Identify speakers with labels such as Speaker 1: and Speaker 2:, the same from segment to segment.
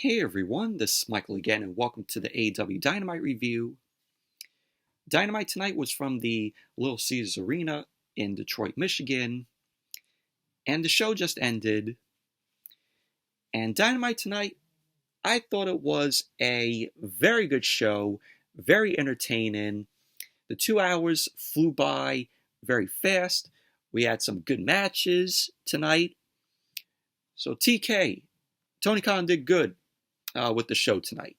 Speaker 1: Hey everyone, this is Michael again, and welcome to the AEW Dynamite review. Dynamite tonight was from the Little Caesars Arena in Detroit, Michigan, and the show just ended. And Dynamite tonight, I thought it was a very good show, very entertaining. The 2 hours flew by very fast. We had some good matches tonight. So TK, Tony Khan did good with the show tonight.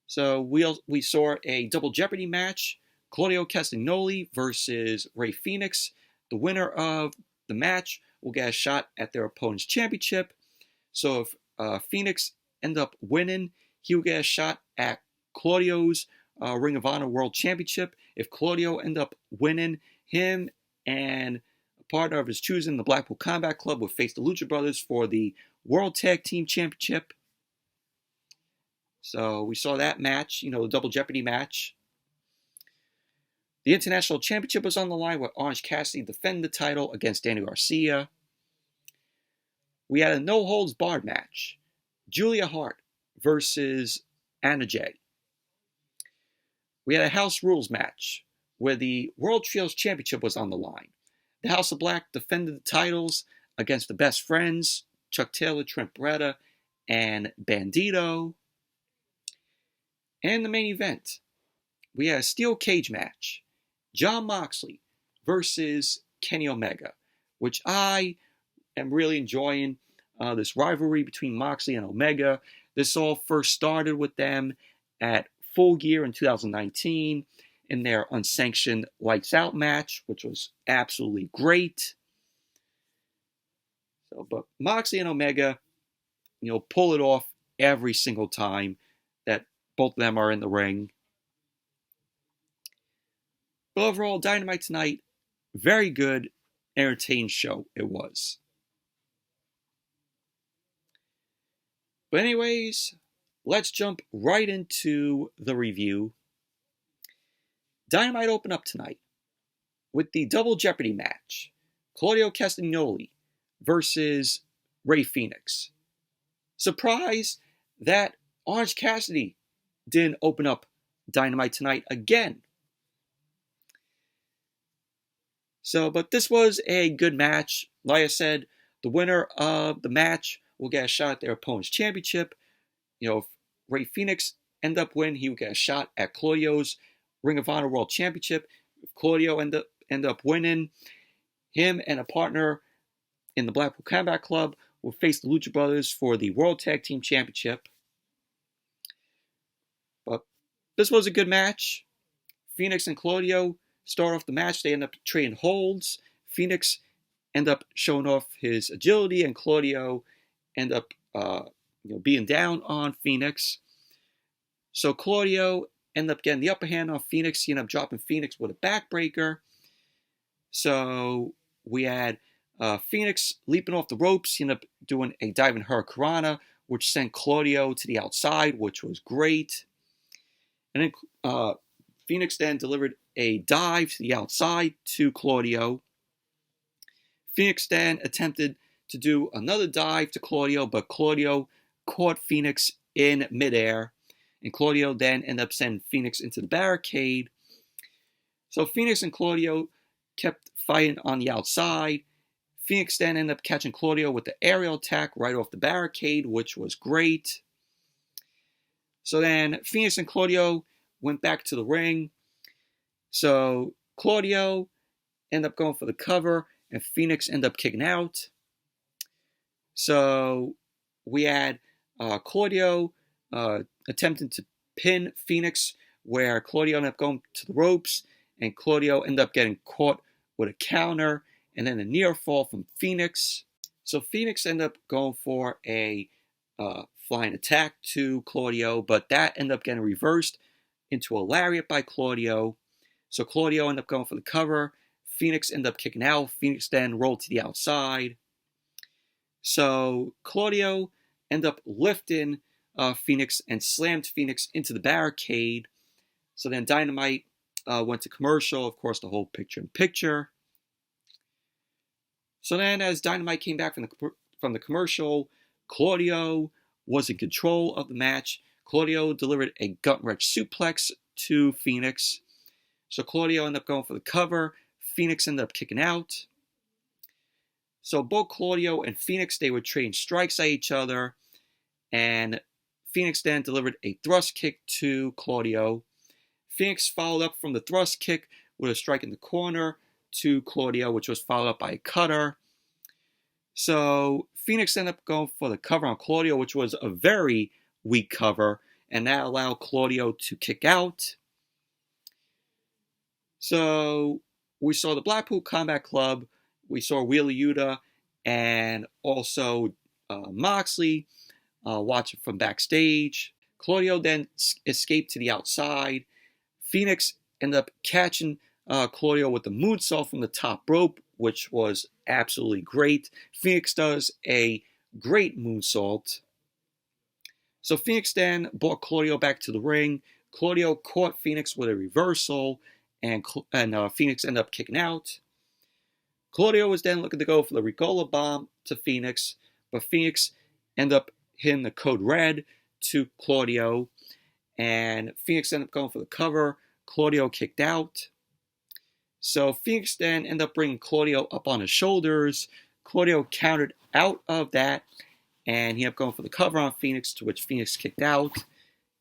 Speaker 1: So we saw a double Jeopardy match, Claudio Castagnoli versus Rey Fenix. The winner of the match will get a shot at their opponent's championship. So if Fenix end up winning, he will get a shot at Claudio's Ring of Honor World Championship. If Claudio end up winning, him and a partner of his choosing, the Blackpool Combat Club, will face the Lucha Brothers for the World Tag Team Championship. So we saw that match, the double Jeopardy match. The International Championship was on the line with Orange Cassidy defending the title against Danny Garcia. We had a no-holds-barred match. Julia Hart versus Anna Jay. We had a House Rules match where the World Trios Championship was on the line. The House of Black defended the titles against the Best Friends, Chuck Taylor, Trent Beretta, and Bandido. And the main event, we had a steel cage match. Jon Moxley versus Kenny Omega, which I am really enjoying. This rivalry between Moxley and Omega. This all first started with them at Full Gear in 2019 in their unsanctioned Lights Out match, which was absolutely great. But Moxley and Omega, pull it off every single time that both of them are in the ring. But overall, Dynamite tonight, very good, entertaining show it was. But anyways, let's jump right into the review. Dynamite opened up tonight with the double Jeopardy match. Claudio Castagnoli versus Rey Fenix. Surprised that Orange Cassidy didn't open up Dynamite tonight again. But this was a good match. Like I said, the winner of the match will get a shot at their opponent's championship. If Rey Fenix end up winning, he will get a shot at Claudio's Ring of Honor World Championship. If Claudio end up winning, him and a partner in the Blackpool Combat Club will face the Lucha Brothers for the World Tag Team Championship. But this was a good match. Fenix and Claudio start off the match. They end up trading holds. Fenix end up showing off his agility, and Claudio end up being down on Fenix. So Claudio end up getting the upper hand on Fenix. He ended up dropping Fenix with a backbreaker. So we had Fenix leaping off the ropes. He ended up doing a diving hurricanrana, which sent Claudio to the outside, which was great. And then Fenix then delivered a dive to the outside to Claudio. Fenix then attempted to do another dive to Claudio, but Claudio caught Fenix in midair. And Claudio then ended up sending Fenix into the barricade. So Fenix and Claudio kept fighting on the outside. Fenix then ended up catching Claudio with the aerial attack right off the barricade, which was great. So then Fenix and Claudio went back to the ring. So Claudio ended up going for the cover, and Fenix ended up kicking out. So we had Claudio attempting to pin Fenix, where Claudio ended up going to the ropes, and Claudio ended up getting caught with a counter, and then a near fall from Fenix. So Fenix ended up going for a flying attack to Claudio, but that ended up getting reversed into a lariat by Claudio. So Claudio ended up going for the cover. Fenix ended up kicking out. Fenix then rolled to the outside. So Claudio ended up lifting Fenix and slammed Fenix into the barricade. So then Dynamite went to commercial, of course, the whole picture-in-picture. So then as Dynamite came back from the commercial, Claudio was in control of the match. Claudio delivered a gut-wrench suplex to Fenix. So Claudio ended up going for the cover. Fenix ended up kicking out. So both Claudio and Fenix, they would trade strikes at each other. And Fenix then delivered a thrust kick to Claudio. Fenix followed up from the thrust kick with a strike in the corner to Claudio, which was followed up by a cutter. So Fenix ended up going for the cover on Claudio, which was a very weak cover, and that allowed Claudio to kick out. So we saw the Blackpool Combat Club, we saw Wheeler Yuta, and also Moxley watching from backstage. Claudio then escaped to the outside. Fenix ended up catching Claudio with the moonsault from the top rope, which was absolutely great. Fenix does a great moonsault. So Fenix then brought Claudio back to the ring. Claudio caught Fenix with a reversal, and Fenix ended up kicking out. Claudio was then looking to go for the Ricola bomb to Fenix, but Fenix ended up hitting the code red to Claudio, and Fenix ended up going for the cover. Claudio kicked out. So Fenix then ended up bringing Claudio up on his shoulders. Claudio countered out of that, and he ended up going for the cover on Fenix, to which Fenix kicked out.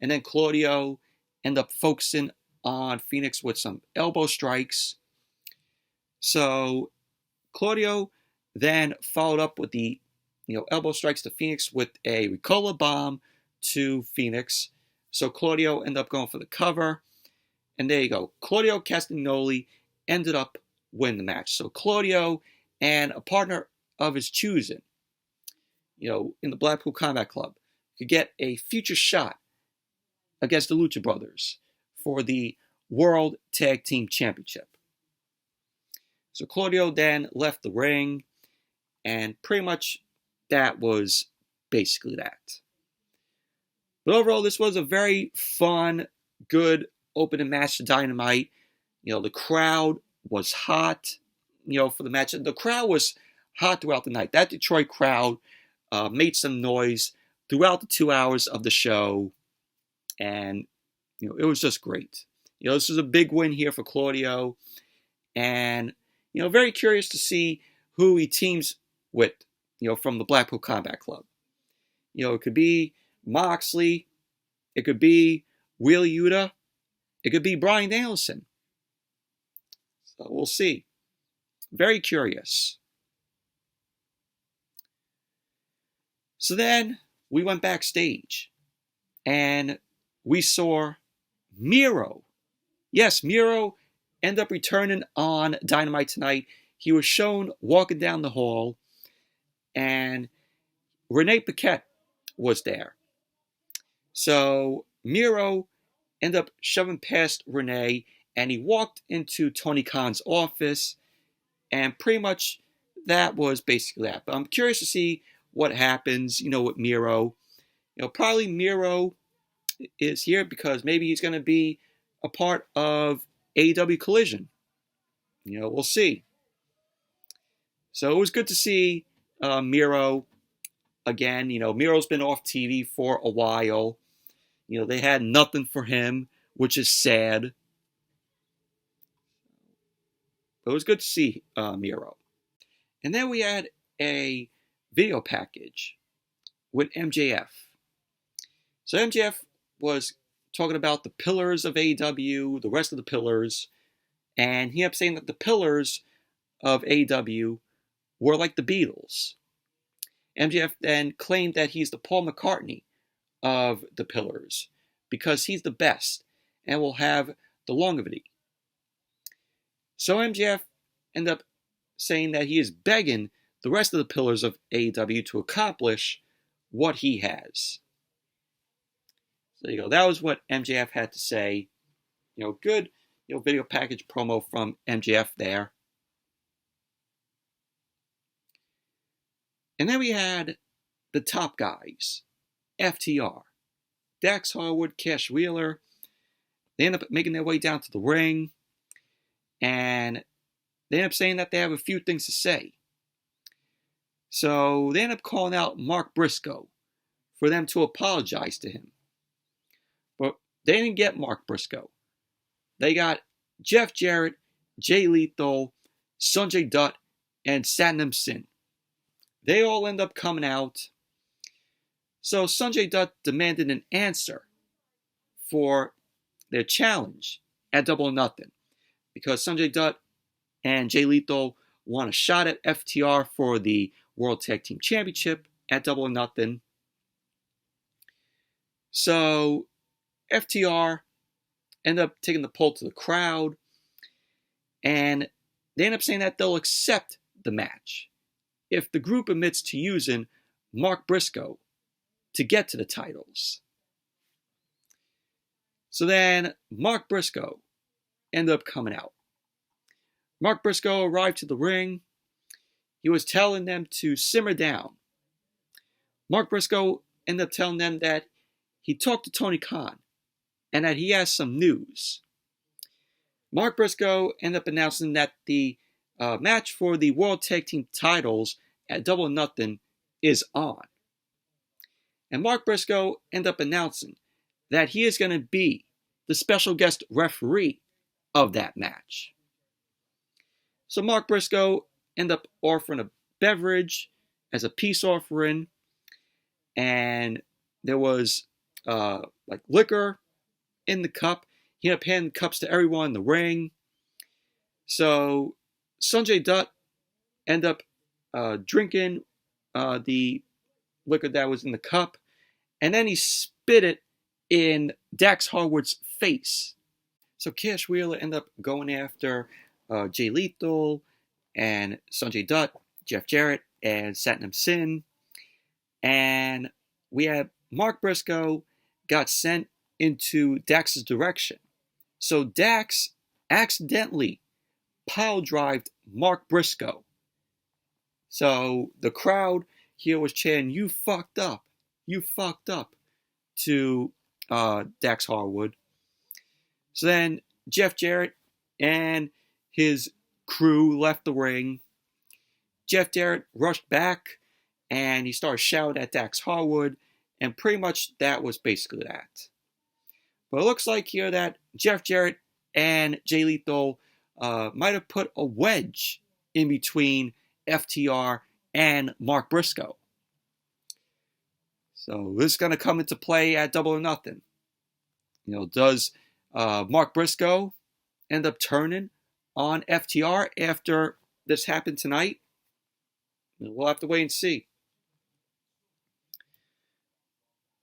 Speaker 1: And then Claudio ended up focusing on Fenix with some elbow strikes. So Claudio then followed up with the elbow strikes to Fenix with a Ricola bomb to Fenix. So Claudio ended up going for the cover. And there you go. Claudio Castagnoli ended up winning the match. So Claudio and a partner of his choosing, in the Blackpool Combat Club, could get a future shot against the Lucha Brothers for the World Tag Team Championship. So Claudio then left the ring, and pretty much that was basically that. But overall, this was a very fun, good opening match to Dynamite. The crowd was hot, for the match. The crowd was hot throughout the night. That Detroit crowd made some noise throughout the 2 hours of the show, and it was just great. This is a big win here for Claudio, and very curious to see who he teams with, from the Blackpool Combat Club. It could be Moxley, it could be Wheeler Yuta, it could be Bryan Danielson. So we'll see. Very curious. So then we went backstage and we saw Miro. Yes, Miro ended up returning on Dynamite tonight. He was shown walking down the hall, and Renee Paquette was there. So Miro ended up shoving past Renee, and he walked into Tony Khan's office, and pretty much that was basically that. But I'm curious to see what happens, with Miro. Probably Miro is here because maybe he's going to be a part of AEW Collision. We'll see. So it was good to see Miro again. Miro's been off TV for a while. They had nothing for him, which is sad. But it was good to see Miro. And then we had a video package with MJF. So MJF was talking about the pillars of AEW, the rest of the pillars, and he kept saying that the pillars of AEW were like the Beatles. MJF then claimed that he's the Paul McCartney of the pillars because he's the best and will have the longevity. So MJF ended up saying that he is begging the rest of the pillars of AEW to accomplish what he has. So there you go. That was what MJF had to say. Good video package promo from MJF there. And then we had the top guys. FTR. Dax Harwood, Cash Wheeler. They end up making their way down to the ring. And they end up saying that they have a few things to say. So they end up calling out Mark Briscoe for them to apologize to him. But they didn't get Mark Briscoe. They got Jeff Jarrett, Jay Lethal, Sanjay Dutt, and Satnam Singh. They all end up coming out. So Sanjay Dutt demanded an answer for their challenge at Double or Nothing, because Sanjay Dutt and Jay Lethal want a shot at FTR for the World Tag Team Championship at Double or Nothing. So FTR end up taking the poll to the crowd, and they end up saying that they'll accept the match if the group admits to using Mark Briscoe to get to the titles. So then Mark Briscoe ended up coming out. Mark Briscoe arrived to the ring. He was telling them to simmer down. Mark Briscoe ended up telling them that he talked to Tony Khan and that he has some news. Mark Briscoe ended up announcing that the match for the World Tag Team titles at Double or Nothing is on. And Mark Briscoe ended up announcing that he is going to be the special guest referee of that match. So Mark Briscoe ended up offering a beverage as a peace offering, and there was like liquor in the cup. He ended up handing cups to everyone in the ring. So Sanjay Dutt ended up drinking the liquor that was in the cup, and then he spit it in Dax Harwood's face. So Cash Wheeler ended up going after Jay Lethal and Sanjay Dutt, Jeff Jarrett, and Satnam Singh. And we had Mark Briscoe got sent into Dax's direction. So Dax accidentally pile-drived Mark Briscoe. So the crowd here was chanting, "You fucked up. You fucked up," to Dax Harwood. So then Jeff Jarrett and his crew left the ring. Jeff Jarrett rushed back and he started shouting at Dax Harwood, and pretty much that was basically that. But it looks like here that Jeff Jarrett and Jay Lethal might have put a wedge in between FTR and Mark Briscoe. So this is going to come into play at Double or Nothing. Does Mark Briscoe end up turning on FTR after this happened tonight? We'll have to wait and see.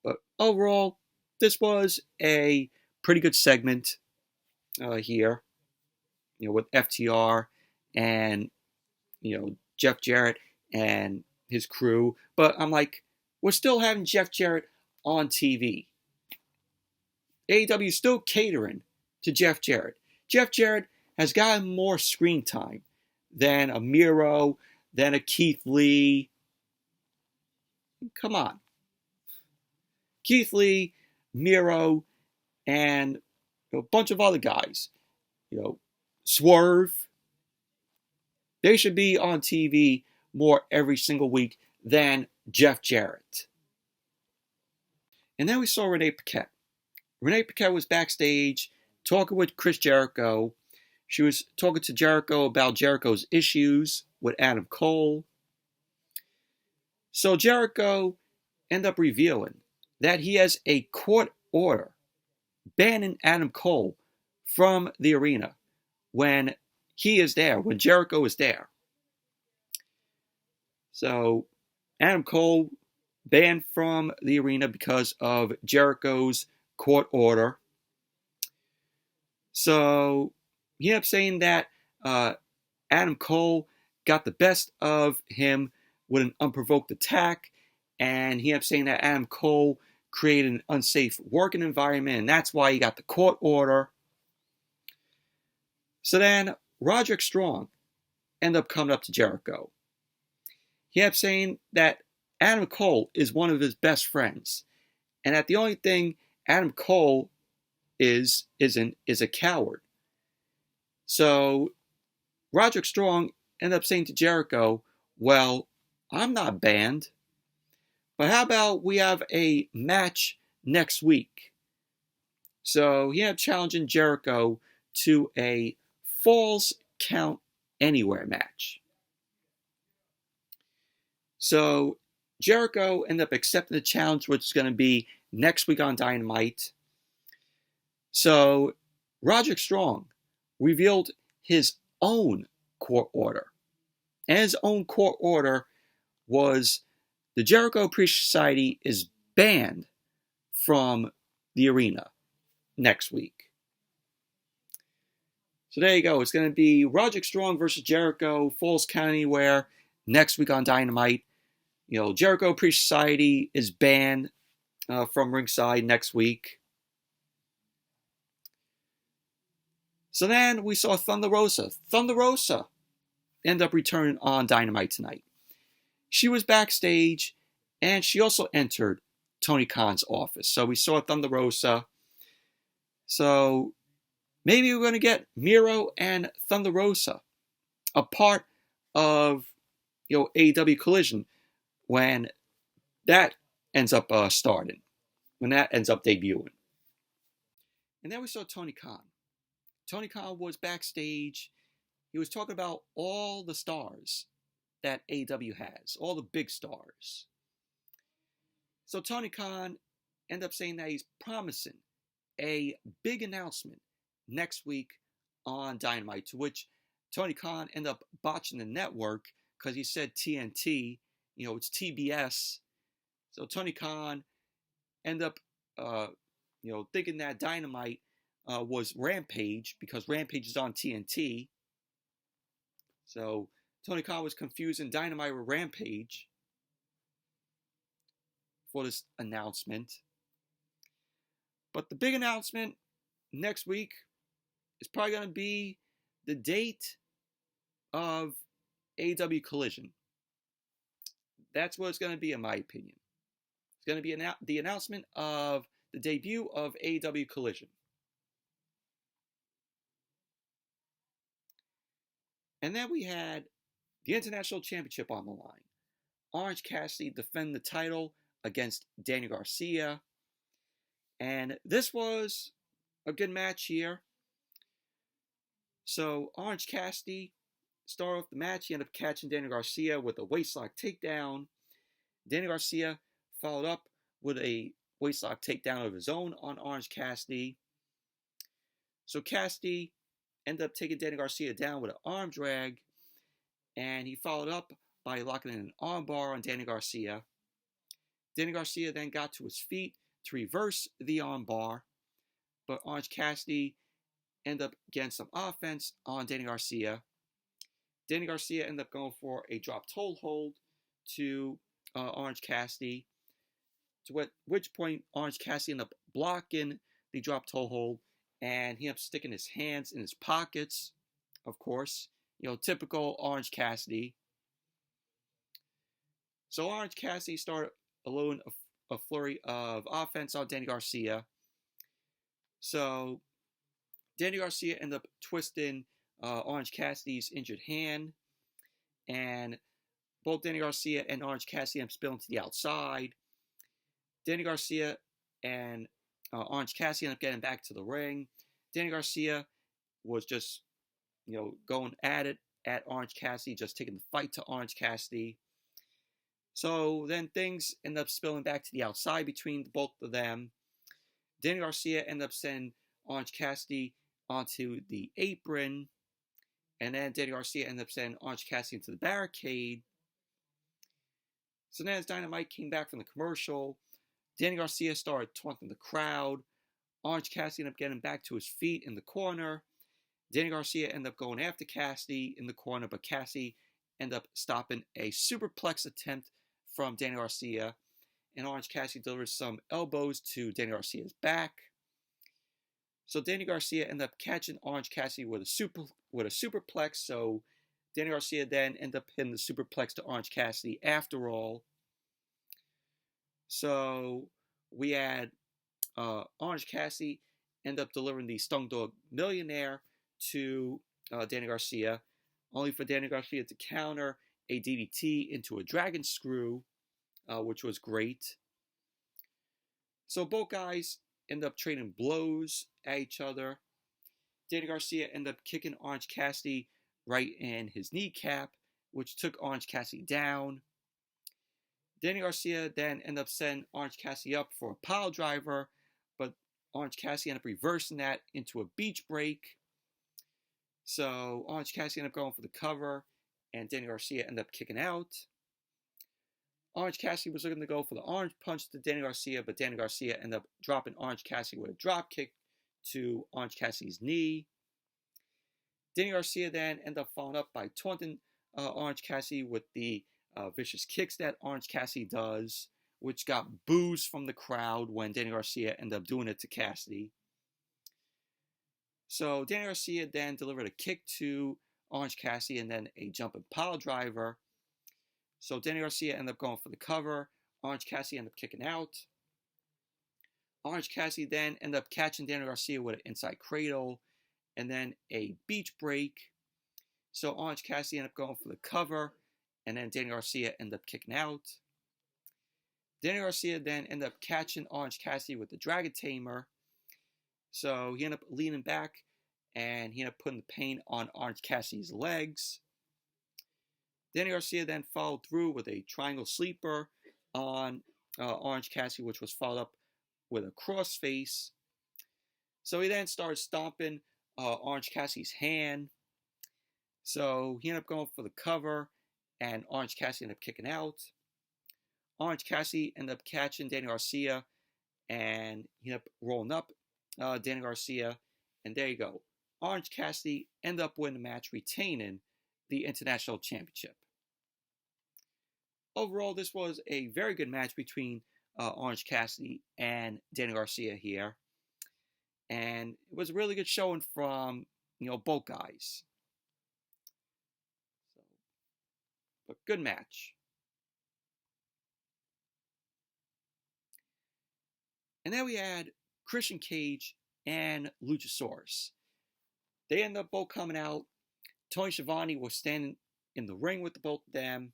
Speaker 1: But overall, this was a pretty good segment here, with FTR and, Jeff Jarrett and his crew. But I'm like, we're still having Jeff Jarrett on TV. AEW is still catering to Jeff Jarrett. Jeff Jarrett has gotten more screen time than a Miro, than a Keith Lee. Come on. Keith Lee, Miro, and a bunch of other guys. Swerve. They should be on TV more every single week than Jeff Jarrett. And then we saw Renee Paquette. Renee Paquette was backstage talking with Chris Jericho. She was talking to Jericho about Jericho's issues with Adam Cole. So Jericho ended up revealing that he has a court order banning Adam Cole from the arena when he is there, when Jericho is there. So Adam Cole banned from the arena because of Jericho's court order. So he ended up saying that Adam Cole got the best of him with an unprovoked attack, and he ended up saying that Adam Cole created an unsafe working environment, and that's why he got the court order. So then Roderick Strong ended up coming up to Jericho. He ended up saying that Adam Cole is one of his best friends, and that the only thing Adam Cole is a coward. So Roderick Strong ended up saying to Jericho, well, I'm not banned. But how about we have a match next week? So he had challenging Jericho to a Falls Count Anywhere match. So Jericho ended up accepting the challenge, which is going to be next week on Dynamite. So Roderick Strong revealed his own court order. And his own court order was the Jericho Appreciation Society is banned from the arena next week. So there you go. It's going to be Roderick Strong versus Jericho, Falls Count Anywhere, next week on Dynamite. Jericho Appreciation Society is banned from ringside next week. So then we saw Thunder Rosa. Thunder Rosa ended up returning on Dynamite tonight. She was backstage, and she also entered Tony Khan's office. So we saw Thunder Rosa. So maybe we're going to get Miro and Thunder Rosa a part of AEW Collision when that ends up starting, when that ends up debuting. And then we saw Tony Khan. Tony Khan was backstage. He was talking about all the stars that AEW has, all the big stars. So Tony Khan ended up saying that he's promising a big announcement next week on Dynamite, to which Tony Khan ended up botching the network because he said TNT, it's TBS. So Tony Khan ended up, thinking that Dynamite was Rampage because Rampage is on TNT. So Tony Khan was confusing Dynamite with Rampage for this announcement. But the big announcement next week is probably going to be the date of AEW Collision. That's what it's going to be, in my opinion. It's going to be the announcement of the debut of AEW Collision. And then we had the International Championship on the line. Orange Cassidy defend the title against Daniel Garcia. And this was a good match here. So Orange Cassidy started off the match. He ended up catching Daniel Garcia with a waistlock takedown. Daniel Garcia followed up with a waistlock takedown of his own on Orange Cassidy. So Cassidy ended up taking Daniel Garcia down with an arm drag. And he followed up by locking in an armbar on Daniel Garcia. Daniel Garcia then got to his feet to reverse the armbar. But Orange Cassidy ended up getting some offense on Daniel Garcia. Daniel Garcia ended up going for a drop toe hold to Orange Cassidy. To which point Orange Cassidy ended up blocking the drop toe hold. And he ended up sticking his hands in his pockets, of course. Typical Orange Cassidy. So Orange Cassidy started alone a flurry of offense on Daniel Garcia. So Daniel Garcia ended up twisting Orange Cassidy's injured hand. And both Daniel Garcia and Orange Cassidy ended up spilling to the outside. Daniel Garcia and Orange Cassidy ended up getting back to the ring. Daniel Garcia was just going at it at Orange Cassidy, just taking the fight to Orange Cassidy. So then things end up spilling back to the outside between both of them. Daniel Garcia ended up sending Orange Cassidy onto the apron. And then Daniel Garcia ended up sending Orange Cassidy into the barricade. So then as Dynamite came back from the commercial, Daniel Garcia started taunting the crowd. Orange Cassidy ended up getting back to his feet in the corner. Daniel Garcia ended up going after Cassidy in the corner, but Cassidy ended up stopping a superplex attempt from Daniel Garcia. And Orange Cassidy delivered some elbows to Daniel Garcia's back. So Daniel Garcia ended up catching Orange Cassidy with a superplex. So Daniel Garcia then ended up hitting the superplex to Orange Cassidy after all. So we had Orange Cassidy end up delivering the Stung Dog Millionaire to Daniel Garcia, only for Daniel Garcia to counter a DDT into a dragon screw, which was great. So both guys end up trading blows at each other. Danny Garcia ended up kicking Orange Cassidy right in his kneecap, which took Orange Cassidy down. Danny Garcia then ended up setting Orange Cassidy up for a pile driver, but Orange Cassidy ended up reversing that into a beach break. So Orange Cassidy ended up going for the cover, and Danny Garcia ended up kicking out. Orange Cassidy was looking to go for the orange punch to Danny Garcia, but Danny Garcia ended up dropping Orange Cassidy with a drop kick to Orange Cassidy's knee. Danny Garcia then ended up following up by taunting Orange Cassidy with the vicious kicks that Orange Cassidy does, which got boos from the crowd when Danny Garcia ended up doing it to Cassidy. So Danny Garcia then delivered a kick to Orange Cassidy and then a jumping pile driver. So Danny Garcia ended up going for the cover. Orange Cassidy ended up kicking out. Orange Cassidy then ended up catching Danny Garcia with an inside cradle and then a beach break. So Orange Cassidy ended up going for the cover, and then Danny Garcia ended up kicking out. Danny Garcia then ended up catching Orange Cassidy with the Dragon Tamer. So he ended up leaning back, and he ended up putting the pain on Orange Cassidy's legs. Danny Garcia then followed through with a triangle sleeper on Orange Cassidy, which was followed up with a crossface. So he then started stomping Orange Cassidy's hand. So he ended up going for the cover, and Orange Cassidy ended up kicking out. Orange Cassidy ended up catching Danny Garcia, and he ended up rolling up Danny Garcia. And there you go. Orange Cassidy ended up winning the match, retaining the International Championship. Overall, this was a very good match between Orange Cassidy and Danny Garcia here. And it was a really good showing from, both guys. So, but good match. And then we had Christian Cage and Luchasaurus. They ended up both coming out. Tony Schiavone was standing in the ring with the both of them.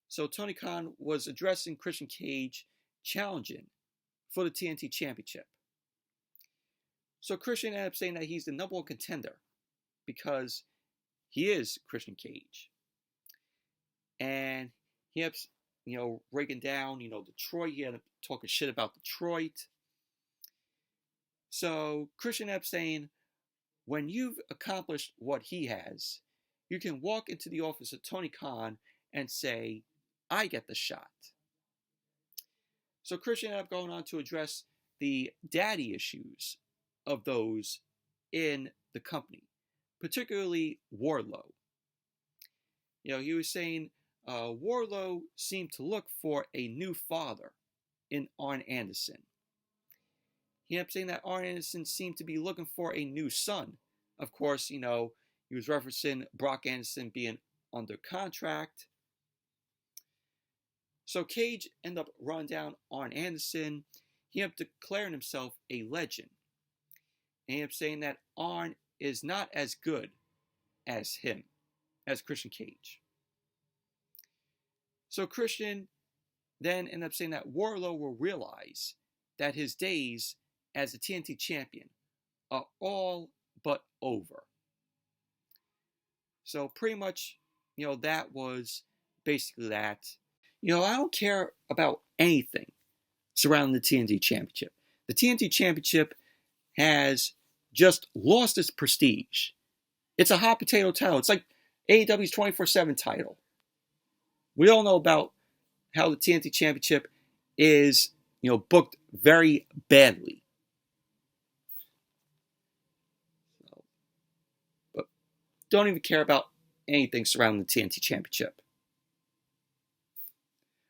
Speaker 1: So Tony Khan was addressing Christian Cage, challenging for the TNT Championship. So Christian ended up saying that he's the number one contender because he is Christian Cage. And he ended up, breaking down, Detroit. He ended up talking shit about Detroit. So Christian ended up saying, when you've accomplished what he has, you can walk into the office of Tony Khan and say, I get the shot. So Christian ended up going on to address the daddy issues of those in the company, particularly Wardlow. He was saying Wardlow seemed to look for a new father in Arn Anderson. He ended up saying that Arn Anderson seemed to be looking for a new son. Of course, he was referencing Brock Anderson being under contract. So Cage ended up running down Arn Anderson. He ended up declaring himself a legend. And he ended up saying that Arn is not as good as him, as Christian Cage. So Christian then ended up saying that Wardlow will realize that his days as the TNT champion are all but over. So pretty much, that was basically that. I don't care about anything surrounding the TNT Championship. The TNT Championship has just lost its prestige. It's a hot potato title. It's like AEW's 24/7 title. We all know about how the TNT Championship is, booked very badly. But don't even care about anything surrounding the TNT Championship.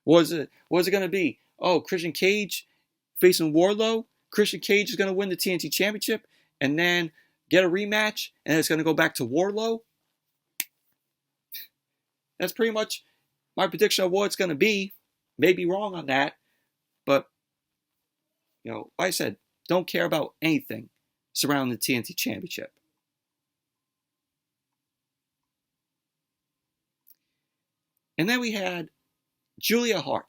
Speaker 1: What is it going to be? Oh, Christian Cage facing Wardlow? Christian Cage is going to win the TNT Championship and then get a rematch and it's going to go back to Wardlow? That's pretty much my prediction of what it's going to be. May be wrong on that, but, like I said, don't care about anything surrounding the TNT Championship. And then we had Julia Hart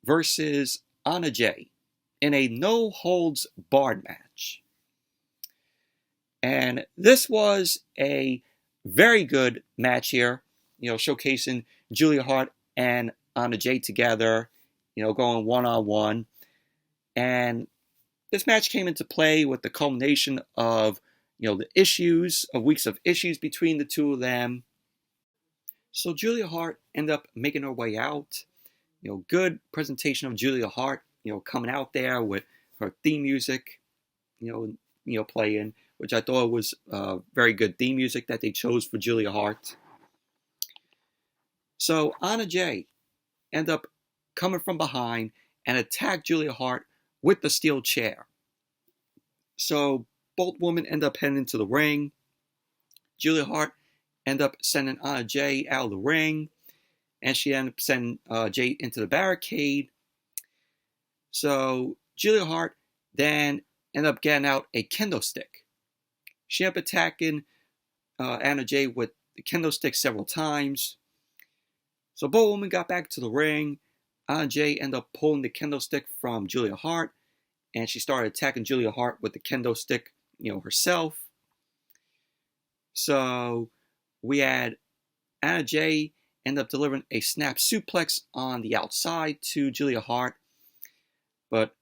Speaker 1: versus Anna Jay in a no-holds-barred match. And this was a very good match here, showcasing Julia Hart and Anna Jay together, going one-on-one. And this match came into play with the culmination of, the issues, of weeks of issues between the two of them. So Julia Hart ended up making her way out. Good presentation of Julia Hart, coming out there with her theme music, playing, which I thought was very good theme music that they chose for Julia Hart. So Anna Jay ended up coming from behind and attacked Julia Hart with the steel chair. So both women end up heading into the ring. Julia Hart ended up sending Anna Jay out of the ring, and she ended up sending Jay into the barricade. So Julia Hart then ended up getting out a kendo stick. She ended up attacking Anna Jay with the kendo stick several times. So both women got back to the ring. Anna Jay ended up pulling the kendo stick from Julia Hart, and she started attacking Julia Hart with the kendo stick, herself. So we had Anna Jay end up delivering a snap suplex on the outside to Julia Hart, but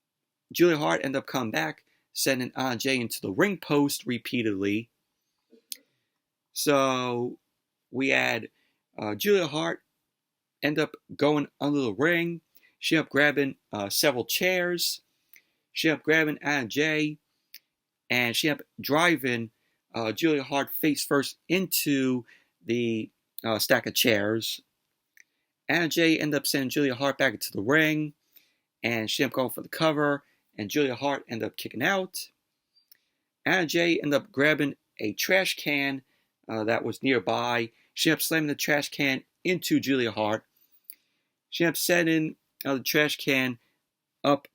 Speaker 1: Julia Hart ended up coming back, sending Anna Jay into the ring post repeatedly. So we had Julia Hart end up going under the ring. She ended up grabbing several chairs. She ended up grabbing Anna Jay, and she ended up driving Julia Hart face first into the stack of chairs. Anna Jay ended up sending Julia Hart back into the ring, and she ended up going for the cover, and Julia Hart ended up kicking out. Anna Jay ended up grabbing a trash can that was nearby. She ended up slamming the trash can into Julia Hart. She ended up setting the trash can up,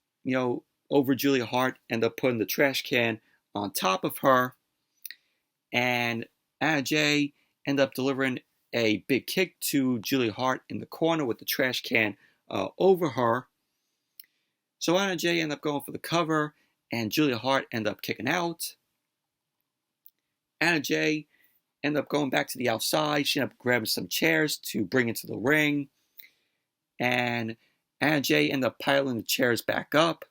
Speaker 1: over Julia Hart, ended up putting the trash can on top of her. And Anna Jay ended up delivering a big kick to Julia Hart in the corner with the trash can over her. So Anna Jay ended up going for the cover, and Julia Hart ended up kicking out. Anna Jay ended up going back to the outside. She ended up grabbing some chairs to bring into the ring. And Anna Jay ended up piling the chairs back up.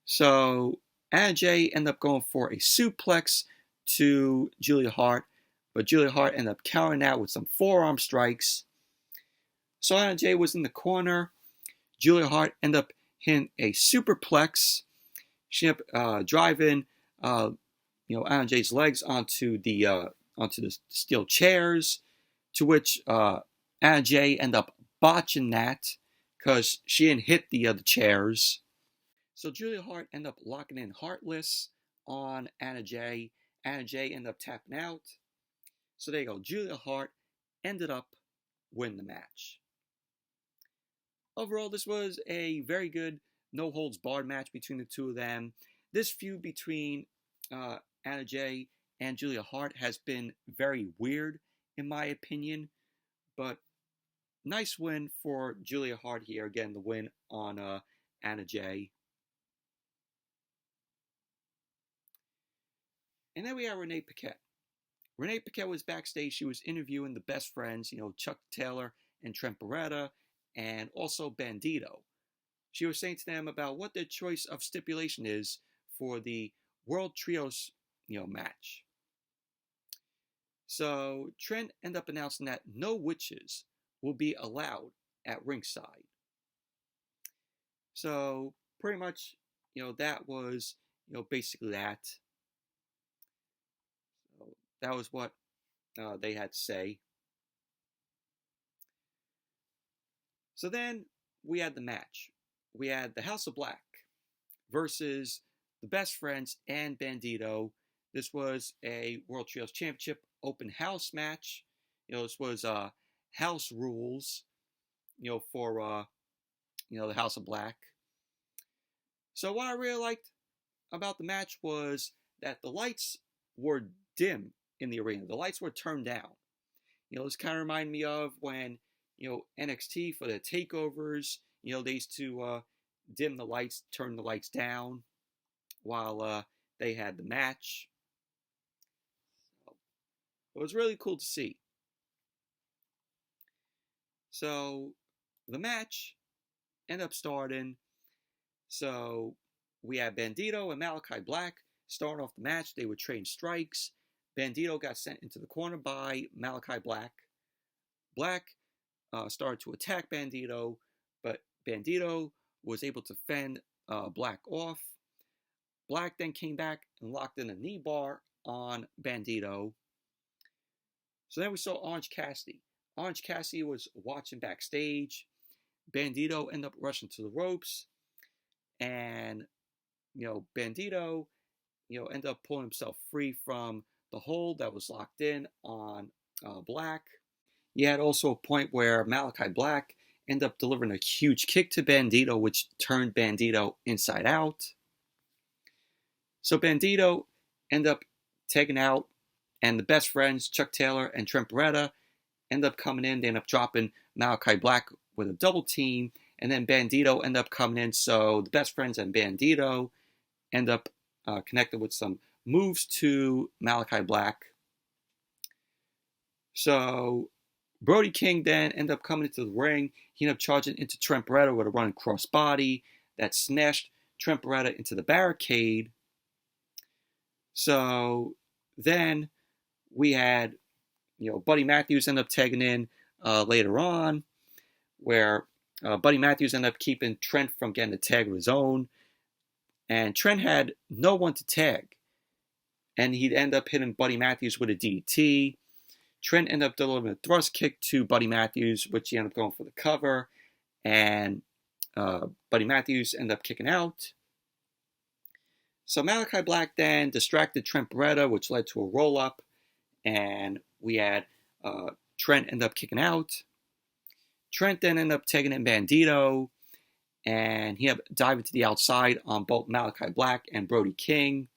Speaker 1: So Anna Jay ended up going for a suplex to Julia Hart, but Julia Hart ended up countering that with some forearm strikes. So Anna Jay was in the corner. Julia Hart ended up hitting a superplex. She ended up driving, Anna Jay's legs onto the steel chairs, to which Anna Jay ended up botching that because she didn't hit the chairs. So Julia Hart ended up locking in Heartless on Anna Jay. Anna Jay ended up tapping out. So there you go. Julia Hart ended up winning the match. Overall, this was a very good no-holds-barred match between the two of them. This feud between Anna Jay and Julia Hart has been very weird, in my opinion. But nice win for Julia Hart here. Again, the win on Anna Jay. And then we have Renee Paquette. Renee Paquette was backstage. She was interviewing the best friends, Chuck Taylor and Trent Beretta, and also Bandido. She was saying to them about what their choice of stipulation is for the World Trios, match. So Trent ended up announcing that no witches will be allowed at ringside. So pretty much, that was, basically that. So that was what they had to say. So then we had the match. We had the House of Black versus the Best Friends and Bandido. This was a World Trios Championship open house match. This was house rules, for the House of Black. So what I really liked about the match was that the lights were dim in the arena. The lights were turned down. This kind of reminded me of when, NXT for the takeovers. They used to dim the lights, turn the lights down while they had the match. So it was really cool to see. So the match ended up starting. So we had Bandido and Malachi Black starting off the match. They were trading strikes. Bandido got sent into the corner by Malachi Black. Black started to attack Bandido, but Bandido was able to fend Black off. Black then came back and locked in a knee bar on Bandido. So then we saw Orange Cassidy. Orange Cassidy was watching backstage. Bandido ended up rushing to the ropes. And, Bandido, ended up pulling himself free from the hold that was locked in on Black. You had also a point where Malachi Black ended up delivering a huge kick to Bandido, which turned Bandido inside out. So Bandido ended up taking out, and the best friends, Chuck Taylor and Trent Beretta, end up coming in. They end up dropping Malachi Black with a double team, and then Bandido end up coming in. So the best friends and Bandido end up connected with some moves to Malachi Black. So Brody King then ended up coming into the ring. He ended up charging into Trent Beretta with a running crossbody that smashed Trent Beretta into the barricade. So then we had, Buddy Matthews end up tagging in later on, where Buddy Matthews ended up keeping Trent from getting the tag of his own. And Trent had no one to tag. And he'd end up hitting Buddy Matthews with a DDT. Trent ended up delivering a thrust kick to Buddy Matthews, which he ended up going for the cover. And Buddy Matthews ended up kicking out. So Malachi Black then distracted Trent Beretta, which led to a roll-up. And we had Trent end up kicking out. Trent then ended up taking in Bandido. And he ended up diving to the outside on both Malachi Black and Brody King.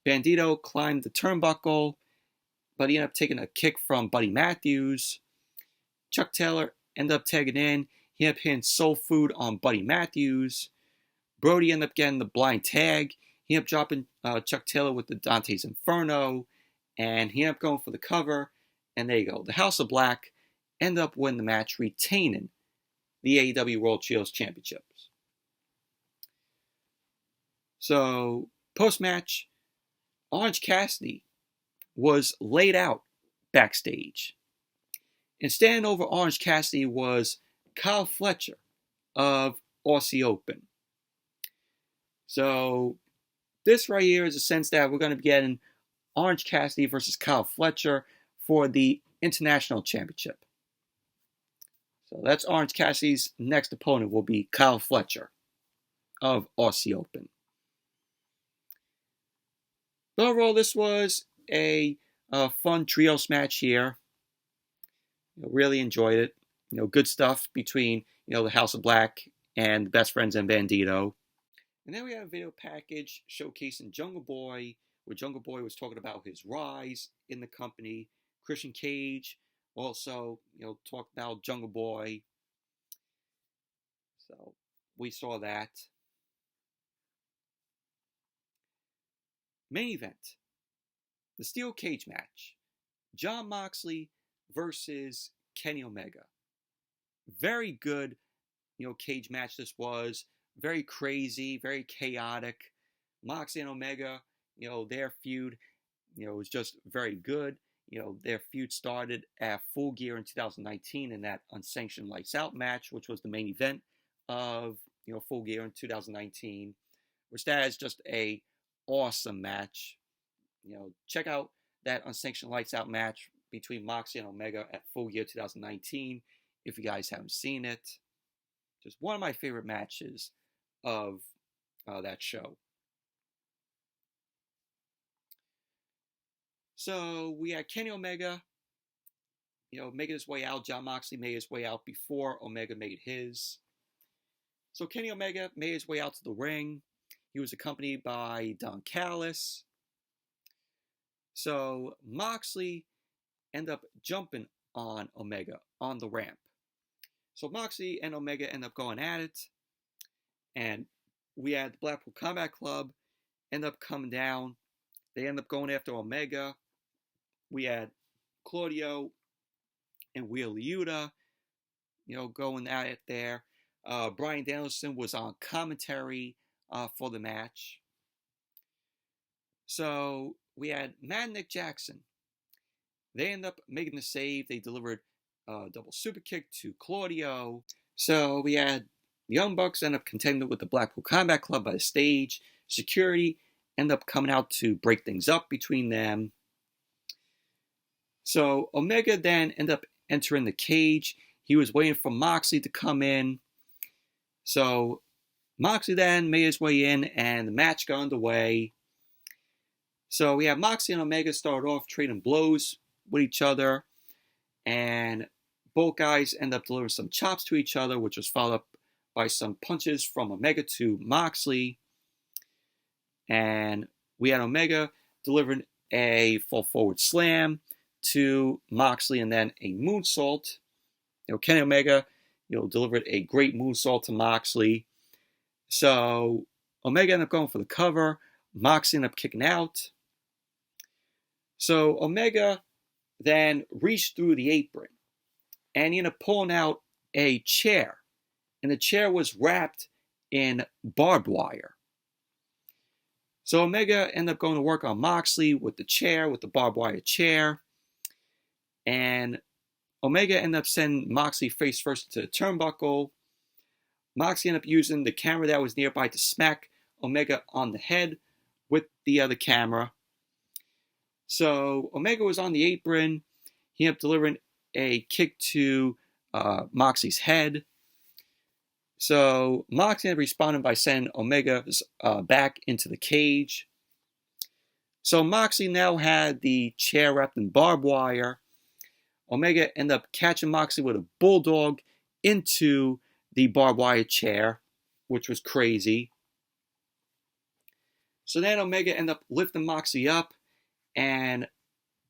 Speaker 1: Bandido climbed the turnbuckle, but he ended up taking a kick from Buddy Matthews. Chuck Taylor ended up tagging in. He ended up hitting Soul Food on Buddy Matthews. Brody ended up getting the blind tag. He ended up dropping Chuck Taylor with the Dante's Inferno. And he ended up going for the cover. And there you go. The House of Black ended up winning the match, retaining the AEW World Trios Championships. So, post-match, Orange Cassidy was laid out backstage. And standing over Orange Cassidy was Kyle Fletcher of Aussie Open. So, this right here is a sense that we're going to be getting Orange Cassidy versus Kyle Fletcher for the International Championship. So that's Orange Cassidy's next opponent will be Kyle Fletcher of Aussie Open. But overall, this was a fun trios match here. Really enjoyed it. Good stuff between the House of Black and the Best Friends and Bandido. And then we have a video package showcasing Jungle Boy, where Jungle Boy was talking about his rise in the company. Christian Cage also, talked about Jungle Boy. So we saw that. Main event. The steel cage match. Jon Moxley versus Kenny Omega. Very good, cage match this was. Very crazy, very chaotic. Moxie and Omega, their feud, was just very good. Their feud started at Full Gear in 2019 in that unsanctioned Lights Out match, which was the main event of, Full Gear in 2019, which that is just a awesome match. Check out that unsanctioned Lights Out match between Moxie and Omega at Full Gear 2019 if you guys haven't seen it. Just one of my favorite matches of that show. So we had Kenny Omega, making his way out. Jon Moxley made his way out before Omega made his. So Kenny Omega made his way out to the ring. He was accompanied by Don Callis. So Moxley ended up jumping on Omega on the ramp. So Moxie and Omega end up going at it, and we had the Blackpool Combat Club end up coming down. They end up going after Omega. We had Claudio and Wheeler Yuta, going at it there. Bryan Danielson was on commentary for the match. So we had Matt and Nick Jackson. They end up making the save. They delivered a double super kick to Claudio. So we had the Young Bucks end up contending with the Blackpool Combat Club by the stage. Security end up coming out to break things up between them. So Omega then end up entering the cage. He was waiting for Moxley to come in. So Moxley then made his way in, and the match got underway. So we have Moxley and Omega start off trading blows with each other, and both guys end up delivering some chops to each other, which was followed up by some punches from Omega to Moxley. And we had Omega delivering a fall forward slam to Moxley, and then a moonsault. Kenny Omega, delivered a great moonsault to Moxley. So Omega ended up going for the cover. Moxley ended up kicking out. So Omega then reached through the apron, and he ended up pulling out a chair, and the chair was wrapped in barbed wire. So Omega ended up going to work on Moxley with the chair, with the barbed wire chair, and Omega ended up sending Moxley face first to the turnbuckle. Moxley ended up using the camera that was nearby to smack Omega on the head with the other camera. So Omega was on the apron. He ended up delivering a kick to Moxley's head. So Moxley ended up responding by sending Omega back into the cage. So Moxley now had the chair wrapped in barbed wire. Omega ended up catching Moxley with a bulldog into the barbed wire chair, which was crazy. So then Omega ended up lifting Moxley up, and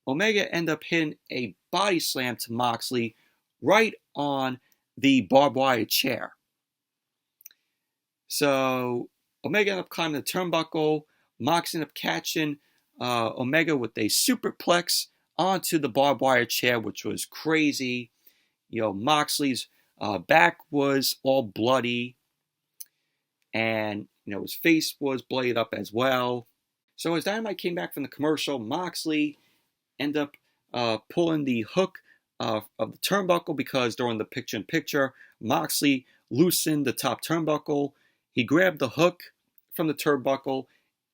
Speaker 1: Omega ended up hitting a body slam to Moxley right on the barbed wire chair. So Omega ended up climbing the turnbuckle. Moxley ended up catching Omega with a superplex onto the barbed wire chair, which was crazy. Moxley's back was all bloody, and his face was bloodied up as well. So as Dynamite came back from the commercial, Moxley ended up pulling the hook of the turnbuckle, because during the picture-in-picture, Moxley loosened the top turnbuckle. He grabbed the hook from the turnbuckle,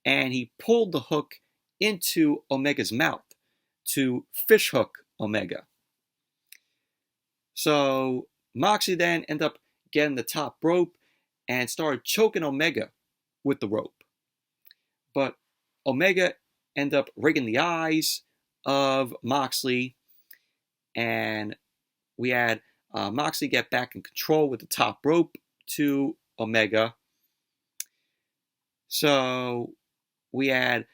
Speaker 1: and he pulled the hook into Omega's mouth to fishhook Omega. So Moxley then ended up getting the top rope and started choking Omega with the rope. But Omega ended up rigging the eyes of Moxley, and we had Moxley get back in control with the top rope to Omega. So we had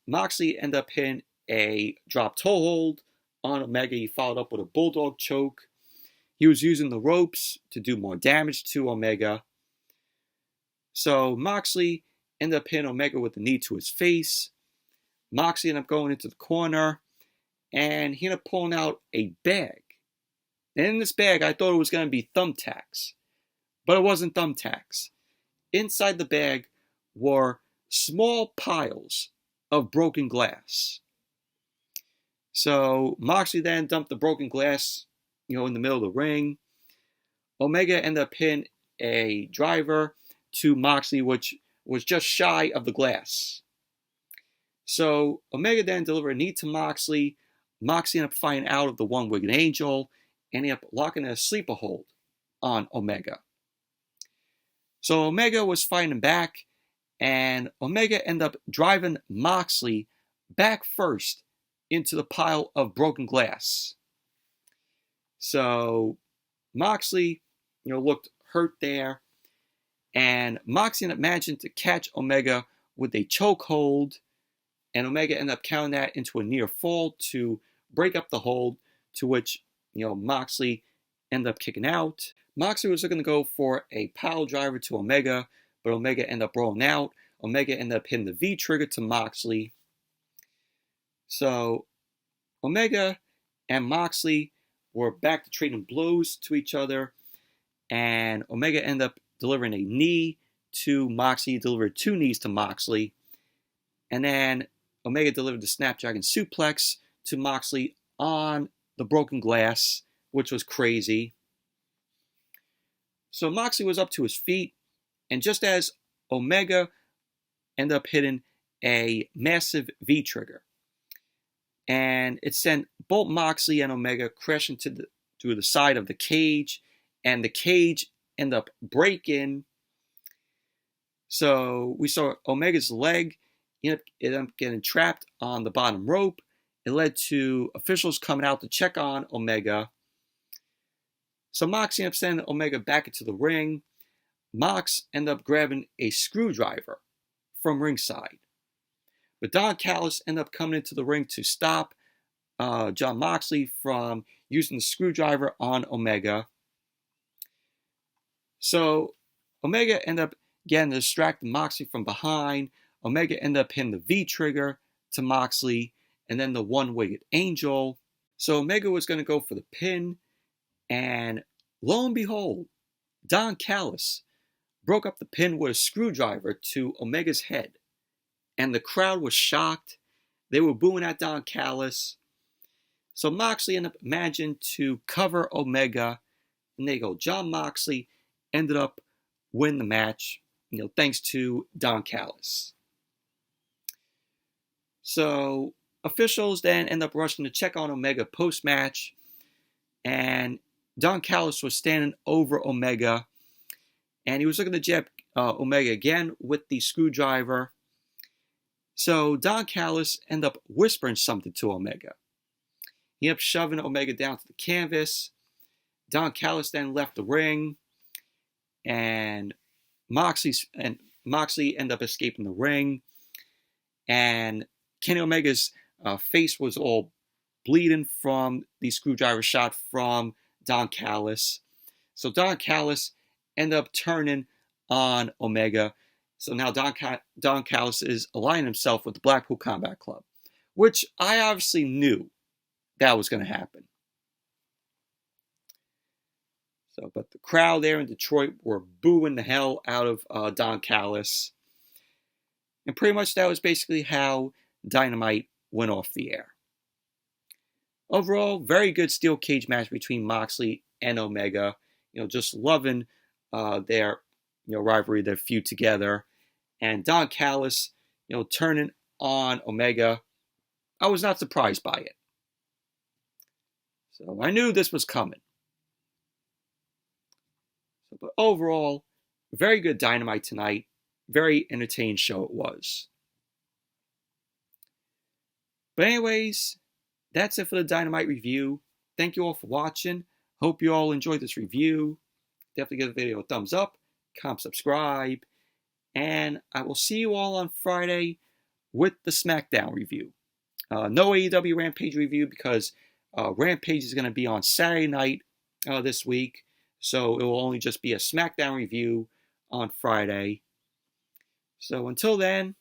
Speaker 1: Moxley end up hitting a drop toe hold on Omega. He followed up with a bulldog choke. He was using the ropes to do more damage to Omega. So Moxley ended up hitting Omega with a knee to his face. Moxley ended up going into the corner, and he ended up pulling out a bag. And in this bag, I thought it was going to be thumbtacks, but it wasn't thumbtacks. Inside the bag were small piles of broken glass. So Moxley then dumped the broken glass, in the middle of the ring. Omega ended up hitting a driver to Moxley, which was just shy of the glass. So Omega then delivered a knee to Moxley. Moxley ended up fighting out of the one-winged angel, and ended up locking a sleeper hold on Omega. So Omega was fighting back, and Omega ended up driving Moxley back first into the pile of broken glass. So Moxley, looked hurt there, and Moxley ended up managing to catch Omega with a chokehold, and Omega ended up counting that into a near fall to break up the hold, to which, Moxley ended up kicking out. Moxley was looking to go for a pile driver to Omega, but Omega ended up rolling out. Omega ended up hitting the V trigger to Moxley. So Omega and Moxley were back to trading blows to each other, and Omega ended up delivering a knee to Moxley, delivered 2 knees to Moxley, and then Omega delivered the Snapdragon suplex to Moxley on the broken glass, which was crazy. So Moxley was up to his feet, and just as Omega ended up hitting a massive V-trigger, and it sent both Moxley and Omega crashing to the side of the cage, and the cage ended up breaking. So we saw Omega's leg ended up getting trapped on the bottom rope. It led to officials coming out to check on Omega. So Moxley ended up sending Omega back into the ring. Mox ended up grabbing a screwdriver from ringside. But Don Callis ended up coming into the ring to stop Jon Moxley from using the screwdriver on Omega. So Omega ended up getting distracted Moxley from behind. Omega ended up hitting the V-trigger to Moxley, and then the one-winged angel. So Omega was going to go for the pin, and lo and behold, Don Callis broke up the pin with a screwdriver to Omega's head. And the crowd was shocked. They were booing at Don Callis. So Moxley ended up managing to cover Omega. And they go, Jon Moxley ended up winning the match, thanks to Don Callis. So officials then end up rushing to check on Omega post-match. And Don Callis was standing over Omega. And he was looking to jab Omega again with the screwdriver. So Don Callis ended up whispering something to Omega. He ended up shoving Omega down to the canvas. Don Callis then left the ring. And Moxley ended up escaping the ring. And Kenny Omega's face was all bleeding from the screwdriver shot from Don Callis. So Don Callis ended up turning on Omega. So now Don Callis is aligning himself with the Blackpool Combat Club, which I obviously knew that was going to happen. So, but the crowd there in Detroit were booing the hell out of Don Callis. And pretty much that was basically how Dynamite went off the air. Overall, very good steel cage match between Moxley and Omega. Just loving their rivalry, their feud together. And Don Callis, turning on Omega. I was not surprised by it. So I knew this was coming. But overall, very good Dynamite tonight. Very entertaining show it was. But anyways, that's it for the Dynamite review. Thank you all for watching. Hope you all enjoyed this review. Definitely give the video a thumbs up, comment, subscribe, and I will see you all on Friday with the SmackDown review. No AEW Rampage review because Rampage is going to be on Saturday night this week, so it will only just be a SmackDown review on Friday. So until then,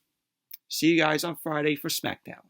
Speaker 1: see you guys on Friday for SmackDown.